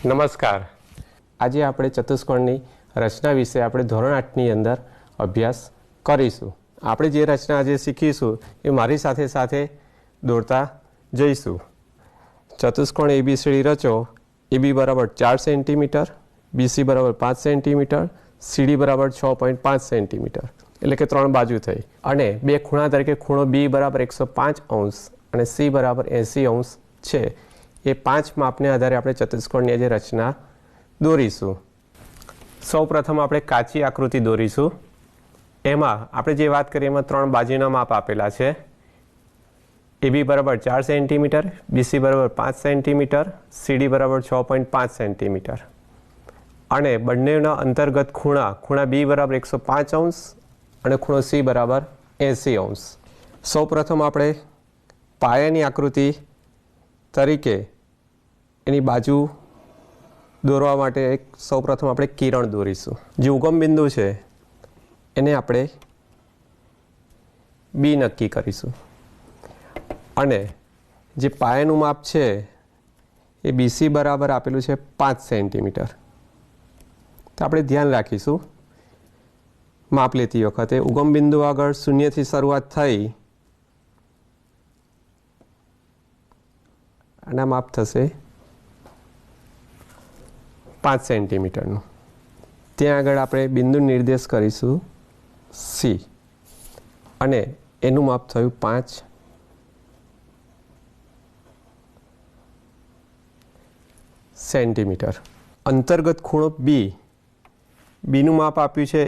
નમસ્કાર. આજે આપણે ચતુષ્કોણની રચના વિશે આપણે ધોરણ 8ની અંદર અભ્યાસ કરીશું. આપણે જે રચના આજે શીખીશું એ મારી સાથે સાથે દોરતા જઈશું. ચતુષ્કોણ ABCD રચો. AB બરાબર 4 સેન્ટીમીટર, BC બરાબર 5 સેન્ટીમીટર, CD બરાબર 6.5 સેન્ટીમીટર, એટલે કે 3 બાજુ થઈ. અને બે ખૂણા તરીકે ખૂણો B બરાબર 105 અંશ અને C બરાબર 80 અંશ છે. એ 5 માપને આધારે આપણે ચતુષ્કોણની આજે રચના દોરીશું. સૌ પ્રથમ આપણે કાચી આકૃતિ દોરીશું. એમાં આપણે જે વાત કરીએ એમાં 3 બાજુના માપ આપેલા છે. AB બરાબર 4 સેન્ટીમીટર, BC બરાબર 5 સેન્ટીમીટર, CD બરાબર 6.5 સેન્ટીમીટર. અને બંનેના અંતર્ગત ખૂણા B બરાબર 105 અંશ અને ખૂણો C બરાબર 80 અંશ. સૌ પ્રથમ આપણે પાયાની આકૃતિ તરીકે એની બાજુ દોરવા માટે સૌ પ્રથમ આપણે કિરણ દોરીશું. જે ઉગમ બિંદુ છે એને આપણે B નક્કી કરીશું. અને જે પાયાનું માપ છે એ BC બરાબર આપેલું છે 5 સેન્ટીમીટર. તો આપણે ધ્યાન રાખીશું માપ લેતી વખતે ઉગમ બિંદુ આગળ શૂન્યથી શરૂઆત થઈ આના માપ થશે 5 સેન્ટીમીટરનું. ત્યાં આગળ આપણે બિંદુ નિર્દેશ કરીશું C અને એનું માપ થયું 5 સેન્ટીમીટર. અંતર્ગત ખૂણો બીનું માપ આપ્યું છે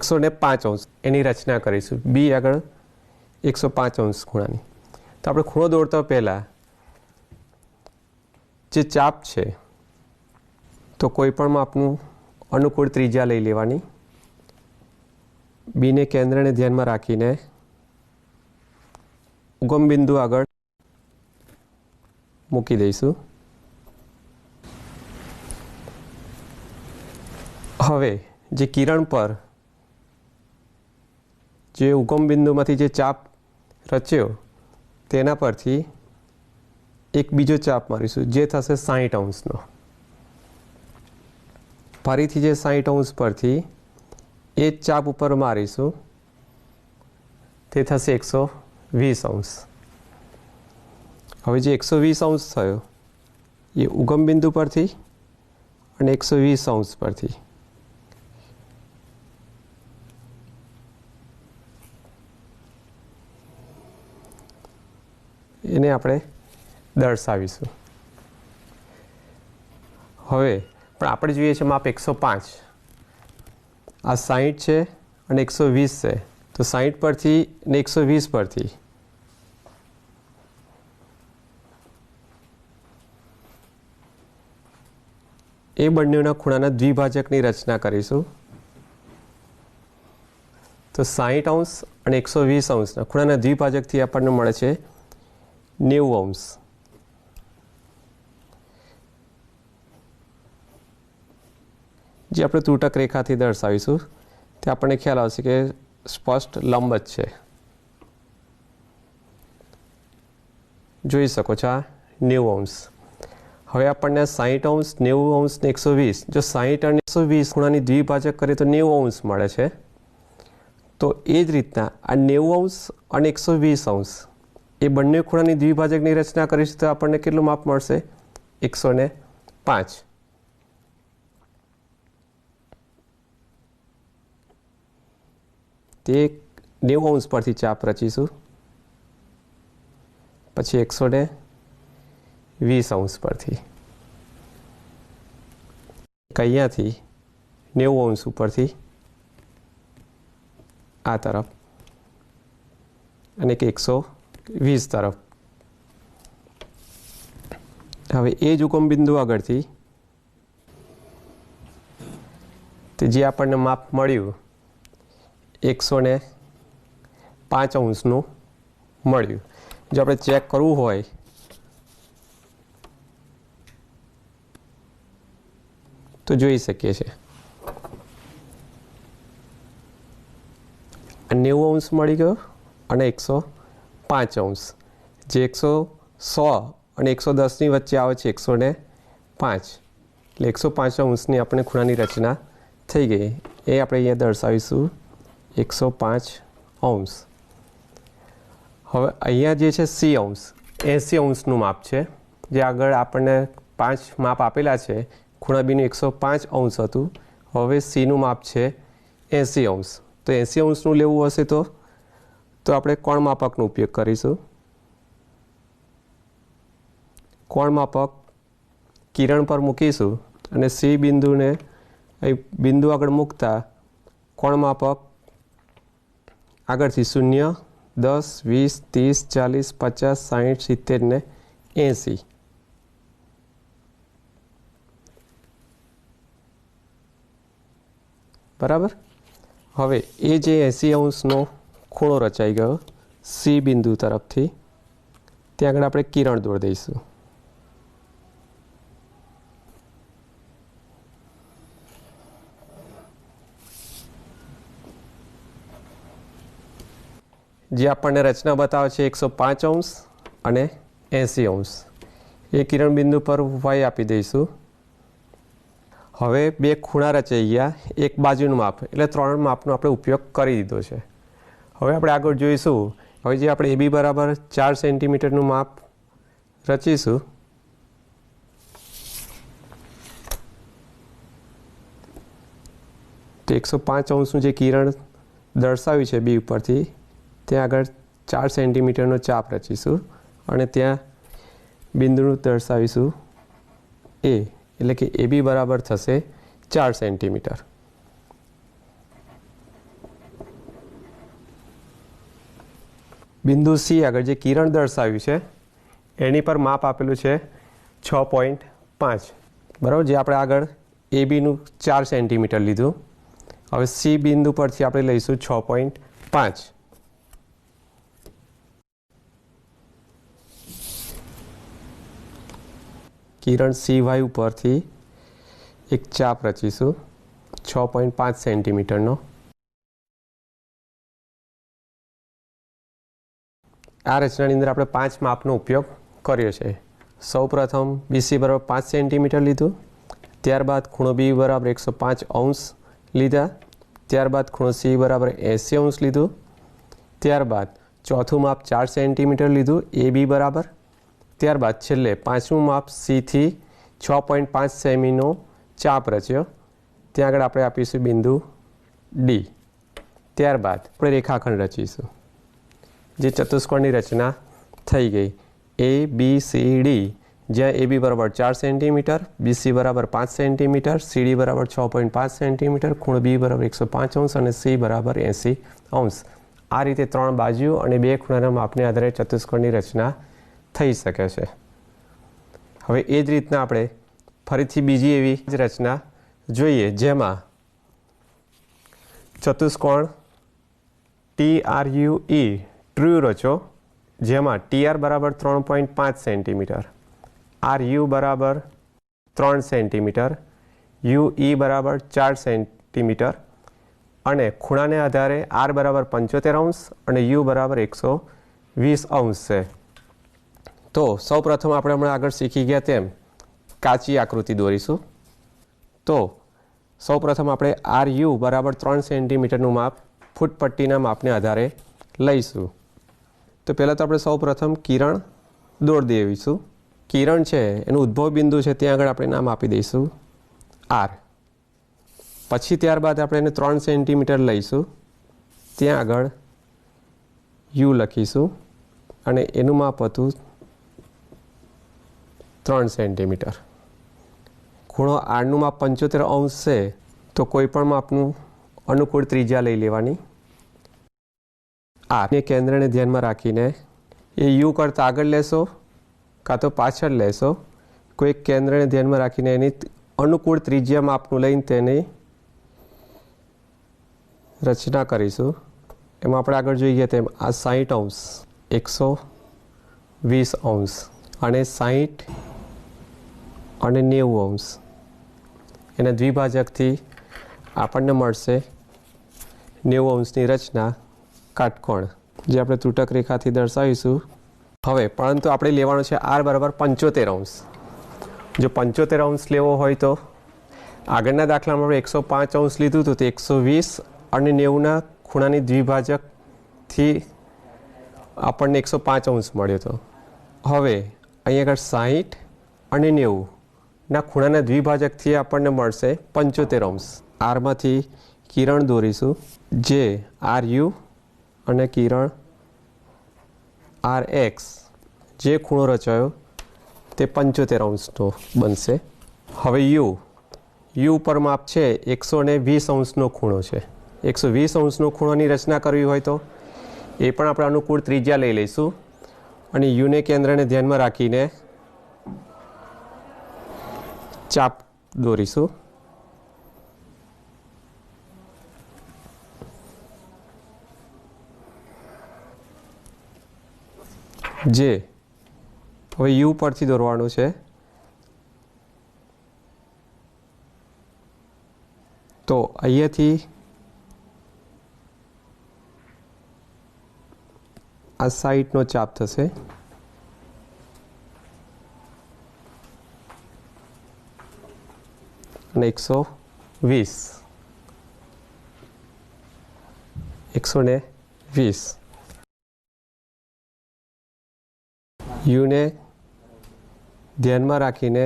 105 અંશ. એની રચના કરીશું. B આગળ 105 અંશ ખૂણાની. તો આપણે ખૂણો દોરતા પહેલાં જે ચાપ છે તો કોઈ પણ માપનું અનુકૂળ ત્રિજ્યા લઈ લેવાની. બીને કેન્દ્રને ધ્યાનમાં રાખીને ઉગમ બિંદુ આગળ મૂકી દઈશું. હવે જે કિરણ પર જે ઉગમ બિંદુમાંથી જે ચાપ રચ્યો તેના પરથી એક બીજો ચાપ મારીશું જે થશે 60 અંશનો. ફરીથી જે 60 અંશ પરથી એ જ ચાપ ઉપર મારીશું તે થશે 120 અંશ. હવે જે 120 અંશ થયો એ ઉગમ બિંદુ પરથી અને 120 અંશ પરથી એને આપણે દર્શાવીશું. હવે પણ આપણે જોઈએ છે માપ 105. આ 60 છે અને 120 છે. તો 60 પરથી ને 120 પરથી એ બંનેના ખૂણાના દ્વિભાજકની રચના કરીશું. તો 60 અંશ અને 120 અંશના ખૂણાના દ્વિભાજકથી આપણને મળે છે 90 અંશ. જે આપણે ત્રુટક રેખાથી દર્શાવીશું તે આપણને ખ્યાલ આવશે કે સ્પષ્ટ લંબ જ છે. જોઈ શકો છો આ 90 અંશ. હવે આપણને 60 અંશ, 90 અંશ ને 120, જો 60 અને 120 ખૂણાની દ્વિભાજક કરીએ તો 90 અંશ મળે છે. તો એ જ રીતના આ 90 અંશ અને 120 અંશ એ બંને ખૂણાની દ્વિભાજકની રચના કરીશું તો આપણને કેટલું માપ મળશે? 105. તે 90 અંશ પરથી ચાપ રચીશું. પછી 120 અંશ પરથી અહીંયાથી 90 અંશ ઉપરથી આ તરફ અને 120 તરફ. હવે એ જ ઉગમ બિંદુ આગળથી તે જે આપણને માપ મળ્યું 105 અંશનું મળ્યું. જો આપણે ચેક કરવું હોય તો જોઈ શકીએ છીએ 90 અંશ મળી ગયો અને 105 અંશ. જે 100 અને 110ની વચ્ચે આવે છે 105. એટલે 105 અંશની આપણે ખૂણાની રચના થઈ ગઈ. એ આપણે અહીંયા દર્શાવીશું 105 અંશ. હવે અહીંયા જે છે સી અંશ 80 અંશનું માપ છે. જે આગળ આપણને 5 માપ આપેલા છે. ખૂણા બીનું 105 અંશ હતું. હવે સીનું માપ છે 80 અંશ. તો 80 અંશનું લેવું હશે તો આપણે કોણ માપકનો ઉપયોગ કરીશું. કોણ માપક કિરણ પર મૂકીશું અને સી બિંદુને બિંદુ આગળ મૂકતા કોણ માપક આગળથી 0, 10, 20, 30, 40, 50, 60, 70 ને 80. બરાબર. હવે એ જે 80 અંશનો ખૂણો રચાઈ ગયો સી બિંદુ તરફથી, ત્યાં આગળ આપણે કિરણ દોરી દઈશું. જે આપણને રચના બતાવે છે 105 અંશ અને 80 અંશ. એ કિરણ બિંદુ પર વાય આપી દઈશું. હવે બે ખૂણા રચાઈ ગયા. એક બાજુનું માપ એટલે 3 માપનો આપણે ઉપયોગ કરી દીધો છે. હવે આપણે આગળ જોઈશું. હવે જે આપણે AB બરાબર 4 સેન્ટીમીટરનું માપ રચીશું. તો 105 અંશનું જે કિરણ દર્શાવ્યું છે બી ઉપરથી, ત્યાં આગળ 4 સેન્ટીમીટરનો ચાપ રચીશું અને ત્યાં બિંદુનું દર્શાવીશું એ, એટલે કે AB બરાબર થશે 4 સેન્ટીમીટર. બિંદુ સી આગળ જે કિરણ દર્શાવ્યું છે એની પર માપ આપેલું છે 6.5. બરાબર. જે આપણે આગળ ABનું 4 સેન્ટીમીટર લીધું. હવે સી બિંદુ પરથી આપણે લઈશું 6.5. કિરણ CY ઉપરથી એક ચાપ રચીશું 6.5 સેન્ટીમીટરનો. આ રચનાની અંદર આપણે 5 માપનો ઉપયોગ કર્યો છે. સૌ પ્રથમ BC બરાબર 5 સેન્ટીમીટર લીધું. ત્યારબાદ ખૂણો B બરાબર 105 અંશ લીધા. ત્યારબાદ ખૂણો C બરાબર 80 અંશ લીધું. ત્યારબાદ ચોથું માપ 4 સેન્ટીમીટર લીધું AB બરાબર. ત્યારબાદ છેલ્લે પાંચમું માપ Cથી 6.5 સેમીનો ચાપ રચ્યો. ત્યાં આગળ આપણે આપીશું બિંદુ D. ત્યારબાદ આપણે રેખાખંડ રચીશું. જે ચતુષ્કોણની રચના થઈ ગઈ ABCD, જ્યાં AB બરાબર 4 સેન્ટીમીટર, BC બરાબર 5 સેન્ટીમીટર, CD બરાબર 6.5 સેન્ટીમીટર, ખૂણો B બરાબર 105 અંશ અને C બરાબર 80 અંશ. આ રીતે 3 બાજુ અને 2 ખૂણાના માપને આધારે ચતુષ્કોણની રચના થઈ શકે છે. હવે એ જ રીતના આપણે ફરીથી બીજી એવી જ રચના જોઈએ, જેમાં ચતુષ્કોણ TRUE ટ્રુ રચો, જેમાં TR બરાબર 3.5 સેન્ટીમીટર, RU બરાબર 3 સેન્ટીમીટર, UE બરાબર 4 સેન્ટીમીટર અને ખૂણાને આધારે R બરાબર 75 અંશ અને U બરાબર 120 અંશ છે. તો સૌ પ્રથમ આપણે હમણાં આગળ શીખી ગયા તેમ કાચી આકૃતિ દોરીશું. તો સૌ પ્રથમ આપણે RU બરાબર 3 સેન્ટીમીટરનું માપ ફૂટપટ્ટીના માપને આધારે લઈશું. તો પહેલાં તો આપણે સૌ પ્રથમ કિરણ દોરી દેવીશું. કિરણ છે એનું ઉદ્ભવ બિંદુ છે ત્યાં આગળ આપણે નામ આપી દઈશું R. પછી ત્યારબાદ આપણે એને 3 સેન્ટીમીટર લઈશું. ત્યાં આગળ U લખીશું અને એનું માપ હતું 3 સેન્ટીમીટર. ખૂણો આરનું માપ 75 અંશ છે, તો કોઈ પણ માપનું અનુકૂળ ત્રિજ્યા લઈ લેવાની. આરને કેન્દ્રને ધ્યાનમાં રાખીને એ યુ કરતાં આગળ લેશો કાં તો પાછળ લેશો. કોઈ કેન્દ્રને ધ્યાનમાં રાખીને એની અનુકૂળ ત્રિજ્યા માપનું લઈને તેની રચના કરીશું. એમાં આપણે આગળ જોઈએ તેમ આ 60 અંશ, 120 અંશ અને 60 અને 90 અંશ, એના દ્વિભાજકથી આપણને મળશે 90 અંશની રચના કાટકોણ, જે આપણે ત્રુટક રેખાથી દર્શાવીશું. હવે પરંતુ આપણે લેવાનો છે R બરાબર 75 અંશ. જો 75 અંશ લેવો હોય તો આગળના દાખલામાં આપણે 105 અંશ લીધું હતું, તો 120 અને 90ના ખૂણાની દ્વિભાજકથી આપણને 105 અંશ મળ્યો હતો. હવે અહીં આગળ 60 અને 90ના ખૂણાના દ્વિભાજકથી આપણને મળશે 75 અંશ. આરમાંથી કિરણ દોરીશું, જે આર યુ અને કિરણ આર એક્સ જે ખૂણો રચાયો તે 75 અંશનો બનશે. હવે યુ ઉપર માપ છે 120 અંશનો ખૂણો છે. 120 અંશનો ખૂણોની રચના કરવી હોય તો એ પણ આપણે અનુકૂળ ત્રિજ્યા લઈ લઈશું અને યુને કેન્દ્રને ધ્યાનમાં રાખીને ચાપ દોરીશું. જે હવે યુ પરથી દોરવાનું છે. તો અહીંયાથી આ સાઈડનો ચાપ થશે અને 120 યુને ધ્યાનમાં રાખીને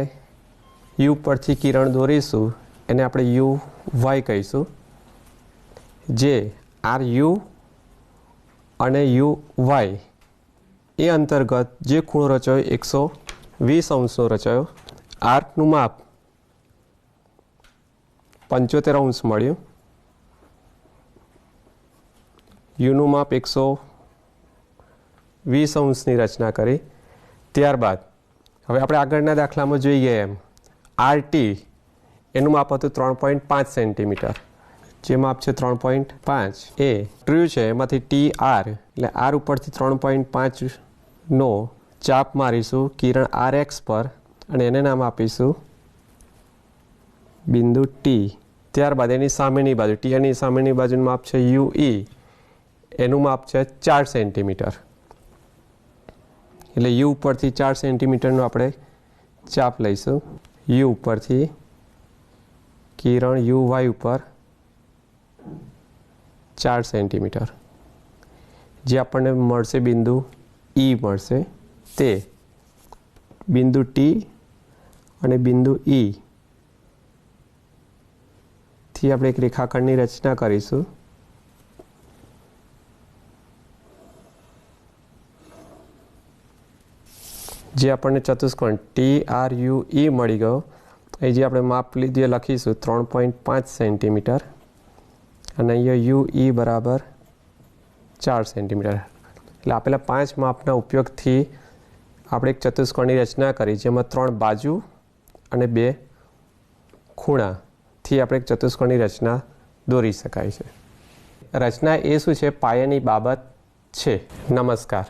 યુ પરથી કિરણ દોરીશું, એને આપણે યુ વાય કહીશું. જે આર યુ અને યુ વાય એ અંતર્ગત જે ખૂણો રચાયો 120 અંશનો રચાયો. આર્કનું માપ 75 અંશ મળ્યું, યુનું માપ 120 અંશની રચના કરી. ત્યારબાદ હવે આપણે આગળના દાખલામાં જોઈએ એમ આર ટી એનું માપ હતું 3.5 સેન્ટીમીટર. જે માપ છે 3.5 એ ટ્રુ છે. એમાંથી ટી આર એટલે આર ઉપરથી 3.5નો ચાપ મારીશું કિરણ આર એક્સ પર અને એને નામ આપીશું બિંદુ ટી. ત્યારબાદ એની સામેની બાજુ ટી એની સામેની બાજુનું માપ છે યુ ઈ, એનું માપ છે 4 સેન્ટીમીટર. એટલે યુ ઉપરથી 4 સેન્ટીમીટરનો આપણે ચાપ લઈશું. યુ ઉપરથી કિરણ યુ વાય ઉપર 4 સેન્ટીમીટર જે આપણને મળશે બિંદુ ઈ મળશે. તે બિંદુ ટી અને બિંદુ ઈ થી આપણે એક રેખાખંડની રચના કરીશું. જે આપણને ચતુષ્કોણ ટી આર યુ ઈ મળી ગયો. એ જે આપણે માપ લીધું એ લખીશું 3.5 સેન્ટીમીટર અને અહીંયા યુ ઈ બરાબર 4 સેન્ટીમીટર. એટલે આપેલા 5 માપના ઉપયોગથી આપણે એક ચતુષ્કોણની રચના કરી, જેમાં 3 બાજુ અને 2 ખૂણાથી આપણે એક ચતુષ્કોણની રચના દોરી શકાય છે. રચના એ શું છે? પાયાની બાબત છે. નમસ્કાર.